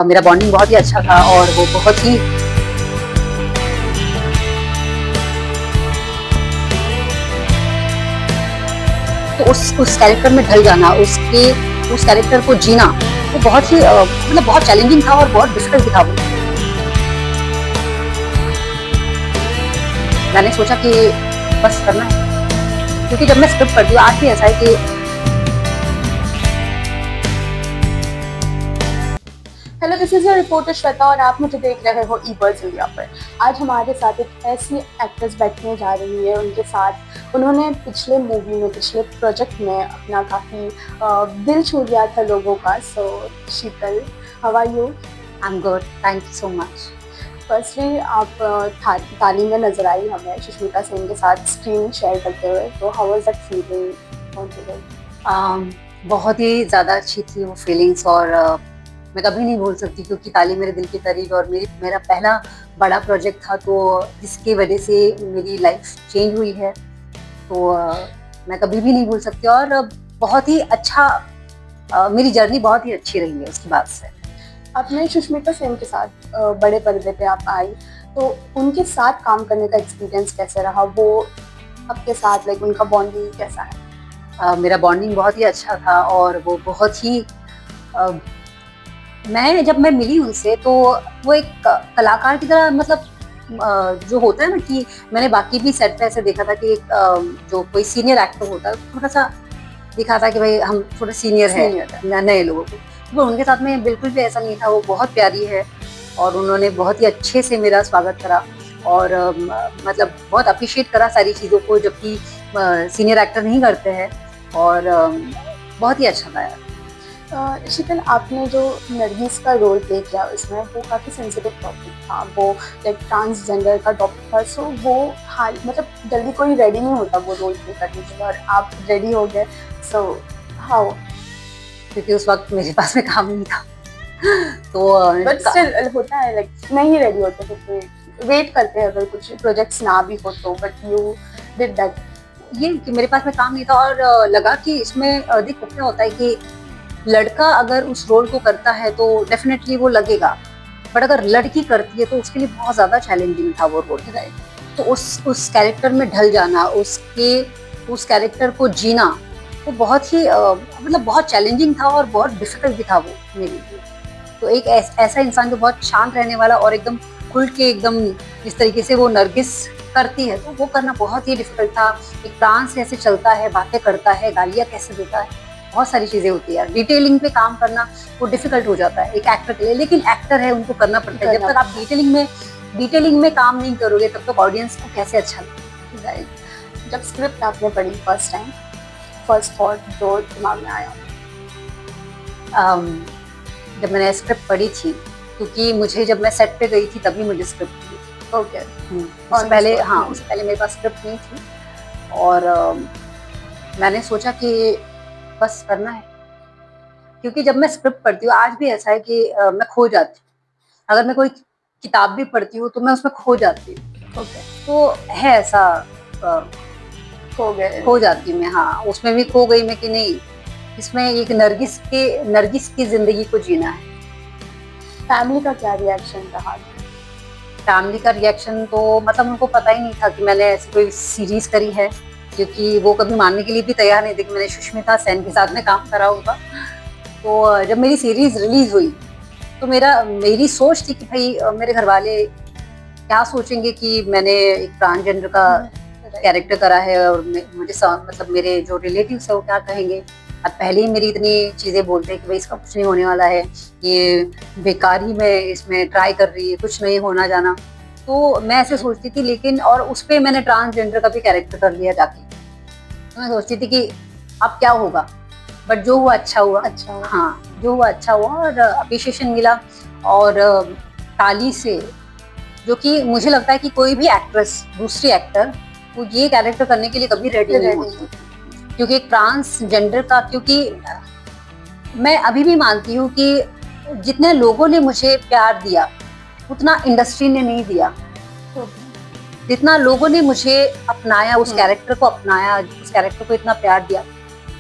मेरा बॉन्डिंग बहुत ही अच्छा था और वो बहुत ही तो उस कैरेक्टर में ढल जाना, उसके उस कैरेक्टर को जीना, वो बहुत ही मतलब बहुत चैलेंजिंग था और बहुत डिफिकल्ट भी था वो। मैंने सोचा कि बस करना है, क्योंकि जब मैं स्क्रिप्ट पढ़ती हूँ आज भी ऐसा है कि hello, this is your reporter Shweta और आप मुझे देख रहे हो ईबर्ड्स इंडिया पर। आज हमारे साथ एक ऐसी एक्ट्रेस बैठने जा रही है। उनके साथ उन्होंने पिछले मूवी में, पिछले प्रोजेक्ट में अपना काफ़ी दिल छू लिया था लोगों का। So Sheetal, how are you? I am good, thank you so much. Firstly आप ताली में नजर आई हमें सुष्मिता सेन के साथ स्क्रीन शेयर करते हुए। तो हाउ वाज दैट फीलिंग? बहुत ही ज़्यादा अच्छी थी वो फीलिंग्स और मैं कभी नहीं भूल सकती, क्योंकि ताली मेरे दिल की करीब और मेरा पहला बड़ा प्रोजेक्ट था, तो जिसकी वजह से मेरी लाइफ चेंज हुई है, तो मैं कभी भी नहीं भूल सकती। और बहुत ही अच्छा मेरी जर्नी बहुत ही अच्छी रही है उसके बाद से। अपने सुष्मिता सेन के साथ बड़े पर्दे पे आप आई, तो उनके साथ काम करने का एक्सपीरियंस कैसे रहा? वो आपके साथ लाइक उनका बॉन्डिंग कैसा है? मेरा बॉन्डिंग बहुत ही अच्छा था और वो बहुत ही जब मैं मिली उनसे, तो वो एक कलाकार की तरह, मतलब जो होता है ना कि मैंने बाकी भी सेट पे ऐसे देखा था कि जो कोई सीनियर एक्टर होता है थोड़ा सा दिखा था कि भाई हम थोड़ा सीनियर है नए लोगों को, तो उनके साथ में बिल्कुल भी ऐसा नहीं था। वो बहुत प्यारी है और उन्होंने बहुत ही अच्छे से मेरा स्वागत करा और मतलब बहुत अप्रिशिएट करा सारी चीज़ों को, जबकि सीनियर एक्टर नहीं करते हैं। और बहुत ही अच्छा था यार। शीतल, आपने जो नरगिस का रोल प्ले किया उसमें, वो काफ़ी सेंसिटिव टॉपिक था। वो लाइक ट्रांसजेंडर का टॉपिक था। सो वो हाल मतलब जल्दी कोई रेडी नहीं होता वो रोल प्ले करने के लिए, और आप रेडी हो गए। So how? क्योंकि उस वक्त मेरे पास में काम नहीं था तो बट स्टिल होता है, लाइक नहीं रेडी होते, क्योंकि वेट करते हैं अगर कुछ प्रोजेक्ट्स ना भी हो तो। But you did that. ये कि मेरे पास में काम नहीं था और लगा कि इसमें देखो क्या होता है कि लड़का अगर उस रोल को करता है तो डेफिनेटली वो लगेगा, बट अगर लड़की करती है तो उसके लिए बहुत ज़्यादा चैलेंजिंग था वो रोल। तो उस कैरेक्टर में ढल जाना, उस कैरेक्टर को जीना, वो बहुत ही मतलब बहुत चैलेंजिंग था और बहुत डिफिकल्ट भी था वो मेरे लिए। तो एक ऐसा इंसान जो बहुत शांत रहने वाला और एकदम खुल के एकदम जिस तरीके से वो नरगिस करती है, तो वो करना बहुत ही डिफिकल्ट था। एक डांस कैसे चलता है, बातें करता है, गालियाँ कैसे देता है, बहुत सारी चीजें होती है। डिटेलिंग पे काम करना वो डिफिकल्ट हो जाता है एक एक्टर के लिए, लेकिन एक्टर है उनको करना पड़ता है। जब तक आप डिटेलिंग में काम नहीं करोगे तब तक ऑडियंस को कैसे अच्छा लगेगा। जब स्क्रिप्ट आपने पढ़ी फर्स्ट टाइम, फर्स्ट थॉट जो दिमाग में आया? जब मैंने स्क्रिप्ट पढ़ी थी, क्योंकि मुझे जब मैं सेट पे गई थी तभी मुझे स्क्रिप्ट मिली थी। ओके। उससे पहले उससे पहले मेरे पास स्क्रिप्ट नहीं थी और मैंने सोचा कि बस करना है, क्योंकि जब मैं स्क्रिप्ट पढ़ती हूँ आज भी ऐसा है कि मैं खो जाती हूँ। अगर मैं कोई किताब भी पढ़ती हूँ तो मैं उसमें खो जाती हूँ। ओके। तो है ऐसा, खो जाती हूँ मैं। हाँ, उसमें भी खो गई मैं कि नहीं, इसमें एक नरगिस की जिंदगी को जीना है। फैमिली का क्या रिएक्शन रहा? फैमिली का रिएक्शन तो मतलब उनको पता ही नहीं था कि मैंने ऐसी कोई सीरीज करी है, क्योंकि वो कभी मानने के लिए भी तैयार नहीं थे कि मैंने सुष्मिता सेन के साथ में काम करा होगा। तो जब मेरी सीरीज रिलीज हुई तो मेरी सोच थी कि भाई मेरे घर वाले क्या सोचेंगे कि मैंने एक ट्रांसजेंडर का कैरेक्टर करा है और मुझे मतलब मेरे जो रिलेटिव्स है वो क्या कहेंगे। अब पहले ही मेरी इतनी चीज़ें बोलते हैं कि भाई इसका कुछ नहीं होने वाला है, ये बेकार ही में इसमें ट्राई कर रही है, कुछ नहीं होना जाना। तो मैं ऐसे सोचती थी, लेकिन और उस पर मैंने ट्रांसजेंडर का भी कैरेक्टर कर लिया जाके। तो मैं सोचती थी कि अब क्या होगा, बट जो हुआ अच्छा हुआ। हाँ, जो हुआ अच्छा हुआ और अप्रिशिएशन मिला। और ताली से, जो कि मुझे लगता है कि कोई भी एक्ट्रेस, दूसरी एक्टर, वो ये कैरेक्टर करने के लिए कभी रेडी नहीं होती, क्योंकि एक ट्रांसजेंडर का, क्योंकि मैं अभी भी मानती हूँ कि जितने लोगों ने मुझे प्यार दिया उतना इंडस्ट्री ने नहीं दिया। जितना लोगों ने मुझे अपनाया, उस कैरेक्टर को अपनाया, उस कैरेक्टर को इतना प्यार दिया,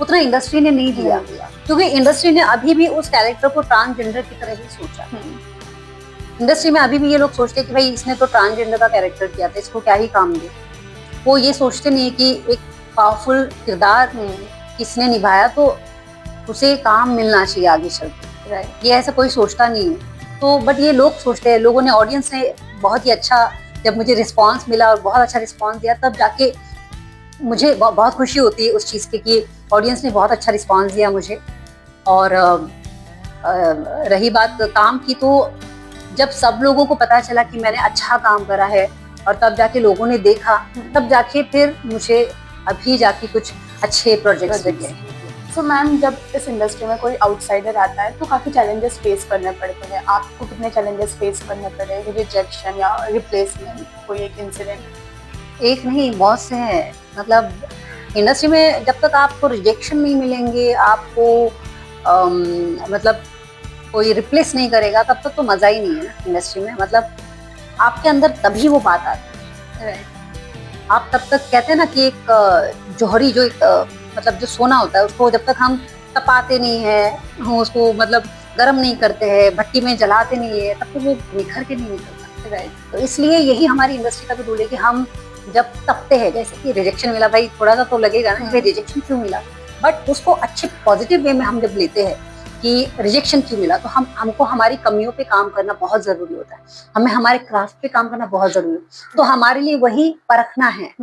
उतना इंडस्ट्री ने नहीं दिया, क्योंकि इंडस्ट्री ने अभी भी उस कैरेक्टर को ट्रांसजेंडर की तरह ही सोचा। इंडस्ट्री में अभी भी ये लोग सोचते हैं कि भाई इसने तो ट्रांसजेंडर का कैरेक्टर किया था, इसको क्या ही काम दे। वो ये सोचते नहीं है कि एक पावरफुल किरदार किसने निभाया तो उसे काम मिलना चाहिए आगे चल के। ये ऐसा कोई सोचता नहीं है। तो बट ये लोग सोचते हैं, लोगों ने, ऑडियंस ने बहुत ही अच्छा, जब मुझे रिस्पांस मिला और बहुत अच्छा रिस्पांस दिया, तब जाके मुझे बहुत खुशी होती है उस चीज़ की कि ऑडियंस ने बहुत अच्छा रिस्पांस दिया मुझे। और रही बात काम की, तो जब सब लोगों को पता चला कि मैंने अच्छा काम करा है और तब जाके लोगों ने देखा, तब जाके फिर मुझे अभी जाके कुछ अच्छे प्रोजेक्ट्स मिले। सो मैम, जब इस इंडस्ट्री में कोई आउटसाइडर आता है तो काफ़ी चैलेंजेस फेस करने पड़ते हैं। आपको कितने चैलेंजेस फेस करने पड़े? रिजेक्शन या रिप्लेसमेंट, कोई एक इंसिडेंट? एक नहीं, बहुत से हैं। मतलब इंडस्ट्री में जब तक आपको रिजेक्शन नहीं मिलेंगे, आपको मतलब कोई रिप्लेस नहीं करेगा, तब तक तो मज़ा ही नहीं है ना इंडस्ट्री में। मतलब आपके अंदर तभी वो बात आती है। आप तब तक कहते हैं ना कि एक जौहरी जो मतलब जो सोना होता है, उसको जब तक हम तपाते नहीं है, हम उसको मतलब गर्म नहीं करते हैं, भट्टी में जलाते नहीं है, तब तक वो निखर के नहीं निकलता। तो इसलिए यही हमारी इंडस्ट्री का भी रूल है कि हम जब तपते हैं, जैसे कि रिजेक्शन मिला, भाई थोड़ा सा तो लगेगा ना कि रिजेक्शन क्यों मिला, बट उसको अच्छे पॉजिटिव वे में हम जब लेते हैं कि रिजेक्शन क्यों मिला, तो हमको हमारी कमियों पे काम करना बहुत जरूरी होता है, हमें हमारे क्राफ्ट पे काम करना बहुत जरूरी है। तो हमारे लिए वही परखना है।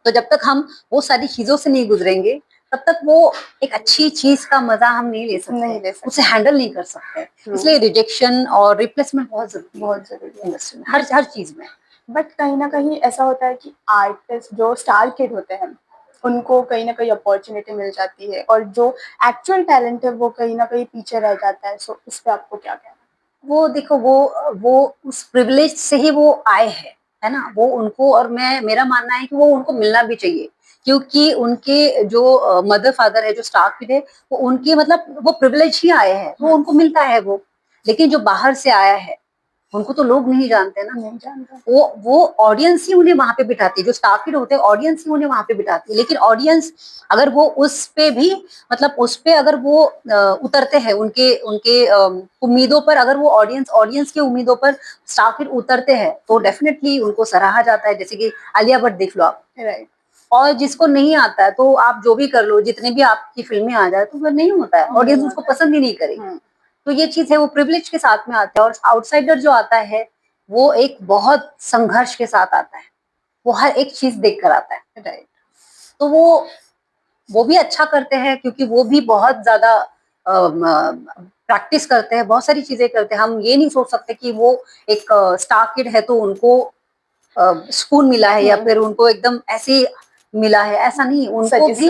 तो जब तक हम वो सारी चीजों से नहीं गुजरेंगे, तब तक वो एक अच्छी चीज का मजा हम नहीं ले सकते, उसे हैंडल नहीं कर सकते। इसलिए रिजेक्शन और रिप्लेसमेंट बहुत जरूरी है इंडस्ट्री में, हर चीज में। बट कहीं ना कहीं ऐसा होता है कि आर्टिस्ट जो स्टार किड होते हैं, उनको कहीं ना कहीं अपॉर्चुनिटी मिल जाती है और जो एक्चुअल टैलेंट है वो कहीं ना कहीं पीछे रह जाता है। सो इस पे आपको क्या कहना है? वो देखो, वो उस प्रिविलेज से ही वो आए हैं, है ना। वो उनको, और मेरा मानना है कि वो उनको मिलना भी चाहिए, क्योंकि उनके जो मदर फादर है, जो स्टार किड है, वो उनके मतलब वो प्रिविलेज ही आए हैं, वो उनको मिलता है वो। लेकिन जो बाहर से आया है, उनको तो लोग नहीं जानते ना, नहीं जानता। वो ऑडियंस ही उन्हें वहां पे बिठाती है, जो स्टार किड होते हैं ऑडियंस ही उन्हें वहां पे बिठाती है। लेकिन ऑडियंस अगर वो उस पे भी, मतलब उस पे अगर वो उतरते हैं, उनके उनके उम्मीदों पर, अगर वो ऑडियंस की उम्मीदों पर स्टार किड उतरते हैं, तो डेफिनेटली उनको सराहा जाता है। जैसे कि आलिया भट्ट देख लो आप, राइट। और जिसको नहीं आता है, तो आप जो भी कर लो, जितने भी आपकी फिल्में आ जाए, तो वो नहीं होता है, ऑडियंस उसको पसंद ही नहीं करेगी। तो ये चीज है, वो प्रिविलेज के साथ में आता है। और आउटसाइडर जो आता है, वो एक बहुत संघर्ष के साथ आता है, वो हर एक चीज देख कर आता है। राइट। तो वो भी अच्छा करते हैं, क्योंकि वो भी बहुत ज्यादा प्रैक्टिस करते हैं, बहुत सारी चीजें करते हैं। हम ये नहीं सोच सकते कि वो एक स्टार किड है तो उनको सुकून मिला है, या फिर उनको एकदम ऐसे मिला है, ऐसा नहीं। उनको भी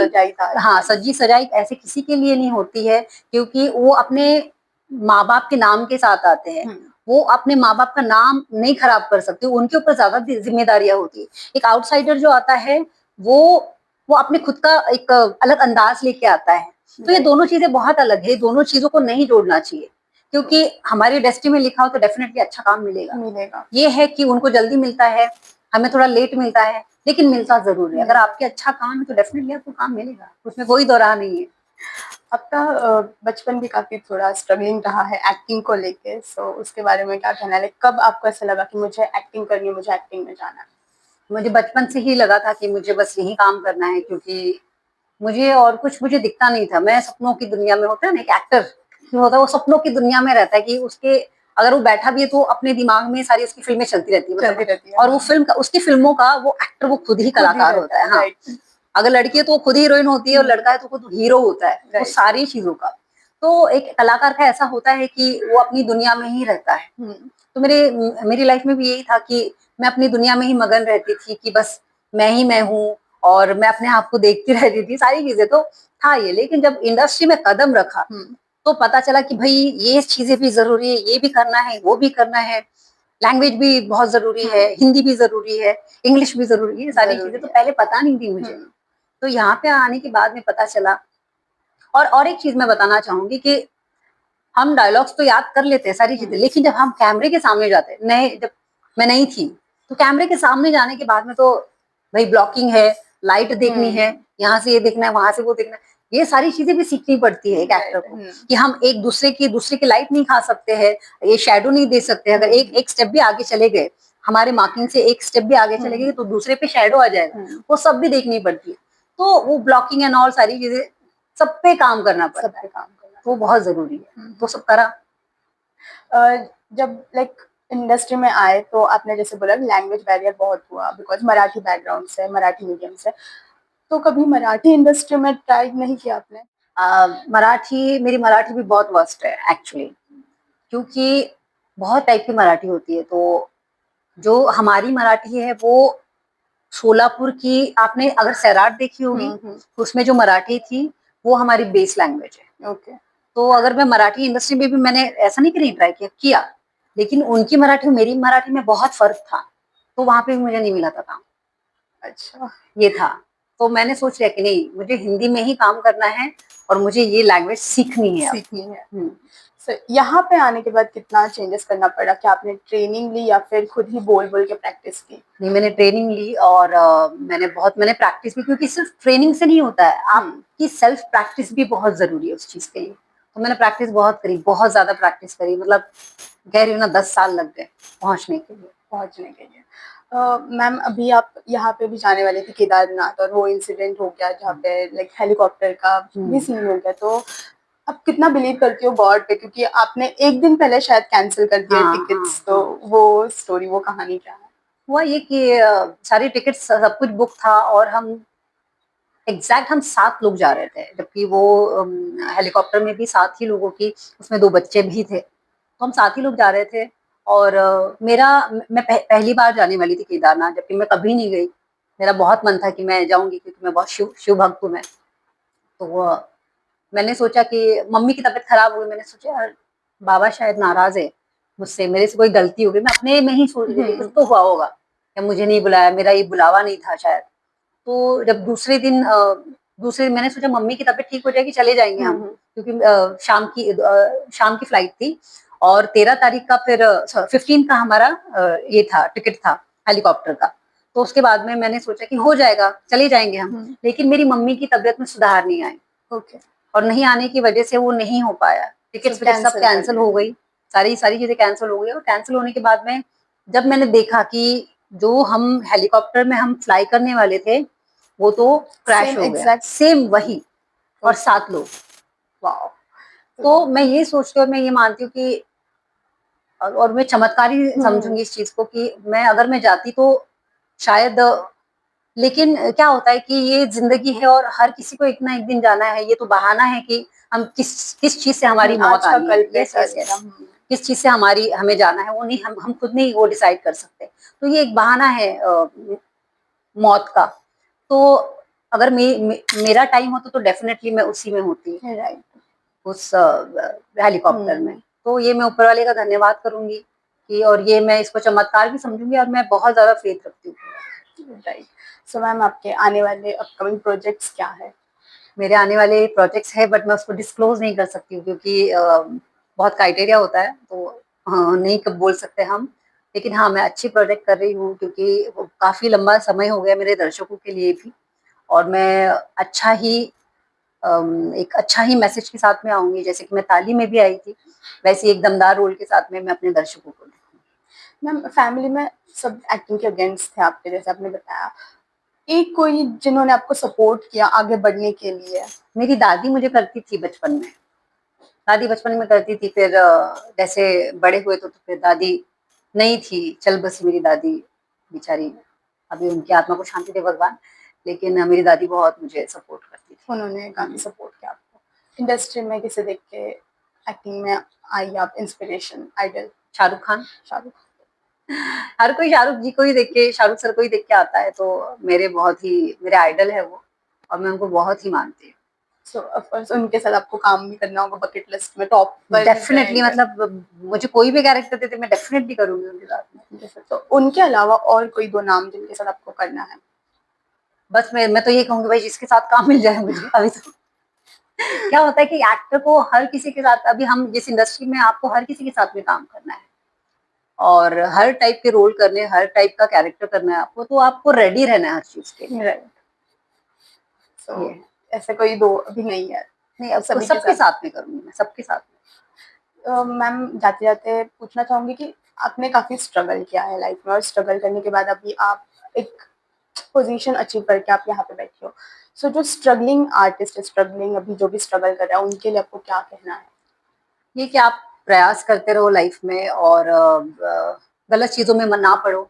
हाँ, सजी सजाई ऐसे किसी के लिए नहीं होती है, क्योंकि वो अपने माँ बाप के नाम के साथ आते हैं। वो अपने माँ बाप का नाम नहीं खराब कर सकते, उनके ऊपर ज्यादा जिम्मेदारियां होती है। एक आउटसाइडर जो आता है, वो अपने खुद का एक अलग अंदाज लेके आता है। तो ये दोनों चीजें बहुत अलग है, दोनों चीजों को नहीं जोड़ना चाहिए, क्योंकि हमारी डेस्टिनी में लिखा हो तो डेफिनेटली अच्छा काम मिलेगा। ये है कि उनको जल्दी मिलता है, हमें थोड़ा लेट मिलता है, लेकिन मिलता जरूर है। अगर आपके अच्छा काम है तो डेफिनेटली आपको काम मिलेगा, उसमें कोई दो राह नहीं है। आपका बचपन भी काफी थोड़ा स्ट्रगलिंग रहा है एक्टिंग को लेके, सो उसके बारे में क्या कहना है? कब आपको ऐसा लगा कि मुझे एक्टिंग करनी है, मुझे एक्टिंग में जाना है? मुझे बचपन से ही लगा था कि मुझे बस यही काम करना है, क्योंकि मुझे और कुछ मुझे दिखता नहीं था। मैं सपनों की दुनिया में, होता है ना एक एक्टर जो होता है, वो सपनों की दुनिया में रहता है कि उसके अगर वो बैठा भी है तो अपने दिमाग में सारी उसकी फिल्में चलती रहती है, और वो उसकी फिल्मों का वो एक्टर, वो खुद ही कलाकार होता है। हाँ, अगर लड़की है तो वो खुद हीरोइन होती है, और लड़का है तो खुद हीरो होता है, वो सारी चीजों का। तो एक कलाकार का ऐसा होता है कि वो अपनी दुनिया में ही रहता है। तो मेरी लाइफ में भी यही था कि मैं अपनी दुनिया में ही मगन रहती थी, कि बस मैं ही मैं हूँ, और मैं अपने आप को देखती रहती थी, सारी चीजें तो था ये। लेकिन जब इंडस्ट्री में कदम रखा, तो पता चला कि भाई ये चीजें भी जरूरी है, ये भी करना है, वो भी करना है, लैंग्वेज भी बहुत जरूरी है, हिंदी भी जरूरी है, इंग्लिश भी जरूरी है। सारी चीजें तो पहले पता नहीं थी मुझे, तो यहाँ पे आने के बाद में पता चला। और एक चीज मैं बताना चाहूंगी कि हम डायलॉग्स तो याद कर लेते हैं, सारी चीजें, लेकिन जब हम कैमरे के सामने जाते हैं, जब मैं नहीं थी, तो कैमरे के सामने जाने के बाद में तो भाई ब्लॉकिंग है, लाइट देखनी है, यहाँ से ये देखना है, वहां से वो देखना है, ये सारी चीजें भी सीखनी पड़ती है एक एक्टर को, कि हम एक दूसरे की लाइट नहीं खा सकते हैं, ये शेडो नहीं दे सकते। अगर एक स्टेप भी आगे चले गए, हमारे मार्किंग से एक स्टेप भी आगे चले गए तो दूसरे पे शेडो आ जाएगा, वो सब भी देखनी पड़ती है। तो वो ब्लॉकिंग एंड ऑल सारी चीजें सब पे काम करना पड़ता है, वो बहुत जरूरी है, तो सब करा। जब लाइक इंडस्ट्री में आए तो आपने जैसे बोला लैंग्वेज बैरियर बहुत हुआ, बिकॉज मराठी बैकग्राउंड से, मराठी मीडियम से, तो कभी मराठी इंडस्ट्री में ट्राई नहीं किया आपने? मेरी मराठी भी बहुत वर्स्ट है एक्चुअली, क्योंकि बहुत टाइप की मराठी होती है। तो जो हमारी मराठी है वो सोलापुर की, आपने अगर सैराट देखी होगी तो उसमें जो मराठी थी वो हमारी बेस लैंग्वेज है। ओके। तो अगर मैं मराठी इंडस्ट्री में भी, मैंने ऐसा नहीं कि नहीं ट्राई किया, लेकिन उनकी मराठी और मेरी मराठी में बहुत फर्क था, तो वहां पे भी मुझे नहीं मिला था काम। अच्छा, ये था। तो मैंने सोच लिया कि नहीं, मुझे हिंदी में ही काम करना है और मुझे ये लैंग्वेज सीखनी है। So, यहाँ पे आने के बाद कितना चेंजेस करना पड़ा? क्या आपने ट्रेनिंग ली या फिर खुद ही बोल बोल के प्रैक्टिस की? नहीं, मैंने ट्रेनिंग ली और मैंने प्रैक्टिस भी, क्योंकि सिर्फ ट्रेनिंग से नहीं होता है, आपकी सेल्फ प्रैक्टिस भी बहुत जरूरी है उस चीज के लिए। तो मैंने प्रैक्टिस बहुत करी, बहुत ज्यादा प्रैक्टिस करी, मतलब कह रही हूँ ना 10 साल लग गए पहुंचने के लिए। मैम अभी आप यहाँ पे भी जाने वाली थी केदारनाथ, और वो इंसिडेंट हो गया जहाँ पे लाइक हेलीकॉप्टर का भी सीन हो गया, तो आप कितना बिलीव करती हो गॉड पे? क्योंकि आपने एक दिन पहले शायद कैंसिल कर दिया टिकट्स, तो वो स्टोरी, वो कहानी क्या है? हुआ ये कि सारी टिकट सब कुछ बुक था और हम 7 लोग जा रहे थे, जबकि वो हेलीकॉप्टर में भी 7 ही लोगों की, उसमें 2 बच्चे भी थे, तो हम 7 ही लोग जा रहे थे। और मैं पहली बार जाने वाली थी केदारनाथ, जबकि मैं कभी नहीं गई। मेरा बहुत मन था कि मैं जाऊंगी, क्योंकि मैं बहुत शिव भक्त हूँ मैं। तो मैंने सोचा कि मम्मी की तबीयत खराब हुई, मैंने सोचा यार बाबा शायद नाराज है मुझसे, मेरे से कोई गलती हो गई, मैं अपने में ही सोच रही थी कुछ तो हुआ होगा, या मुझे नहीं बुलाया, मेरा ये बुलावा नहीं था शायद। तो जब दूसरे दिन मैंने सोचा मम्मी की तबीयत ठीक हो जाएगी, चले जाएंगे हम, क्योंकि शाम की फ्लाइट थी, और 13 तारीख का, फिर 15 का हमारा ये था, टिकट था हेलीकॉप्टर का। तो उसके बाद में मैंने सोचा कि हो जाएगा, चले जाएंगे हम। लेकिन मेरी मम्मी की तबीयत में सुधार नहीं आई, और नहीं आने की वजह से वो नहीं हो पाया, टिकट सब कैंसिल हो गई, सारी चीजें कैंसिल हो गई। और कैंसिल होने के बाद में जब मैंने देखा कि जो हम हेलीकॉप्टर में हम फ्लाई करने वाले थे वो तो क्रैश हो गया, सेम वही, और 7 लोग। वाह। तो मैं ये सोचती हूँ, मैं ये मानती हूँ कि, और मैं चमत्कार ही समझूंगी इस चीज को, कि अगर मैं जाती तो शायद, लेकिन क्या होता है कि ये जिंदगी है और हर किसी को एक ना एक दिन जाना है, ये तो बहाना है कि हम किस चीज से हमारी मौत आनी है, किस चीज से हमें जाना है, वो नहीं, हम खुद नहीं वो डिसाइड कर सकते। तो ये एक बहाना है मौत का। तो अगर मेरा टाइम होता तो डेफिनेटली मैं उसी में होती, राइट, उस हेलीकॉप्टर में। तो ये मैं ऊपर वाले का धन्यवाद करूंगी कि, और ये मैं इसको चमत्कार भी समझूंगी, और मैं बहुत ज्यादा फेथ रखती हूँ। राइट। सो मैम आपके आने वाले अपकमिंग प्रोजेक्ट्स क्या है? मेरे आने वाले प्रोजेक्ट्स है, बट मैं उसको डिस्क्लोज नहीं कर सकती हूँ, क्योंकि बहुत क्राइटेरिया होता है, तो नहीं कब बोल सकते हम। लेकिन हाँ, मैं अच्छी प्रोजेक्ट कर रही हूँ, क्योंकि काफी लंबा समय हो गया मेरे दर्शकों के लिए भी, और मैं एक अच्छा ही मैसेज के साथ में आऊंगी, जैसे कि मैं ताली में भी आई थी, वैसे एक दमदार रोल के साथ में मैं अपने दर्शकों को देखूंगी। मैम फैमिली में सब एक्टिंग के अगेंस्ट थे आपके, जैसे आपने बताया, एक कोई जिन्होंने आपको सपोर्ट किया आगे बढ़ने के लिए? मेरी दादी मुझे करती थी बचपन में, दादी बचपन में करती थी, फिर जैसे बड़े हुए तो फिर दादी नहीं थी, चल बसी मेरी दादी बेचारी, अभी उनकी आत्मा को शांति दे भगवान। लेकिन मेरी दादी बहुत मुझे सपोर्ट करती थी। उन्होंने काफी सपोर्ट किया आपको। इंडस्ट्री में किसे देख के एक्टिंग में आई आप इंस्पिरेशन, आइडल? शाहरुख खान। हर कोई शाहरुख जी को ही देख के, शाहरुख सर को ही देख के आता है, तो मेरे आइडल है वो, और मैं उनको बहुत ही मानती हूँ। सो ऑफ कोर्स उनके साथ आपको काम भी करना होगा, बकेट लिस्ट में टॉप पर डेफिनेटली, मतलब मुझे कोई भी कैरेक्टर देते मैं डेफिनेटली करूंगी उनके साथ में। तो उनके अलावा और कोई 2 नाम जिनके साथ आपको करना है? बस मैं तो ये कहूंगी भाई, जिसके साथ काम मिल जाए मुझे। अभी तो क्या होता है कि एक्टर को हर किसी के साथ, अभी हम जिस इंडस्ट्री में, आपको हर किसी के साथ में काम करना है, और हर टाइप के रोल करने, हर टाइप का कैरेक्टर करना है आपको, तो आपको रेडी रहना है हर चीज के लिए। राइट। सो ऐसे कोई दो अभी नहीं है? नहीं, अब सभी के सबके साथ। साथ में करूंगी, मैं सबके साथ में। मैम जाते जाते पूछना चाहूंगी कि आपने काफी स्ट्रगल किया है लाइफ में, और स्ट्रगल करने के बाद अभी आप एक पोजीशन अचीव करके आप यहाँ पे बैठे हो। सो जो स्ट्रगलिंग आर्टिस्ट है, स्ट्रगलिंग अभी जो भी स्ट्रगल कर रहा है, उनके लिए आपको क्या कहना है? ये कि आप प्रयास करते रहो लाइफ में, और गलत चीजों में मन ना पड़ो,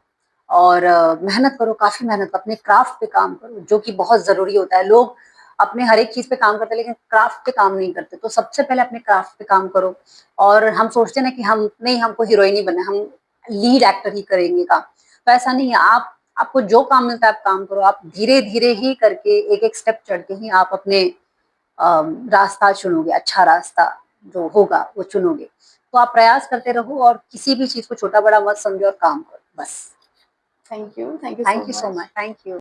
और मेहनत करो, काफी मेहनत करो, अपने क्राफ्ट पे काम करो, जो कि बहुत जरूरी होता है। लोग अपने हर एक चीज पे काम करते हैं लेकिन क्राफ्ट पे काम नहीं करते, तो सबसे पहले अपने क्राफ्ट पे काम करो। और हम सोचते हैं ना कि हम नहीं, हमको हीरोइन ही बनना है, हम लीड एक्टर ही करेंगे काम, तो ऐसा नहीं है। आप आपको जो काम मिलता है आप काम करो, आप धीरे धीरे ही करके एक एक स्टेप चढ़ के ही आप अपने रास्ता चुनोगे, अच्छा रास्ता जो होगा वो चुनोगे। तो आप प्रयास करते रहो, और किसी भी चीज को छोटा बड़ा मत समझो, और काम करो बस। Thank you so thank you so much. Much, thank you.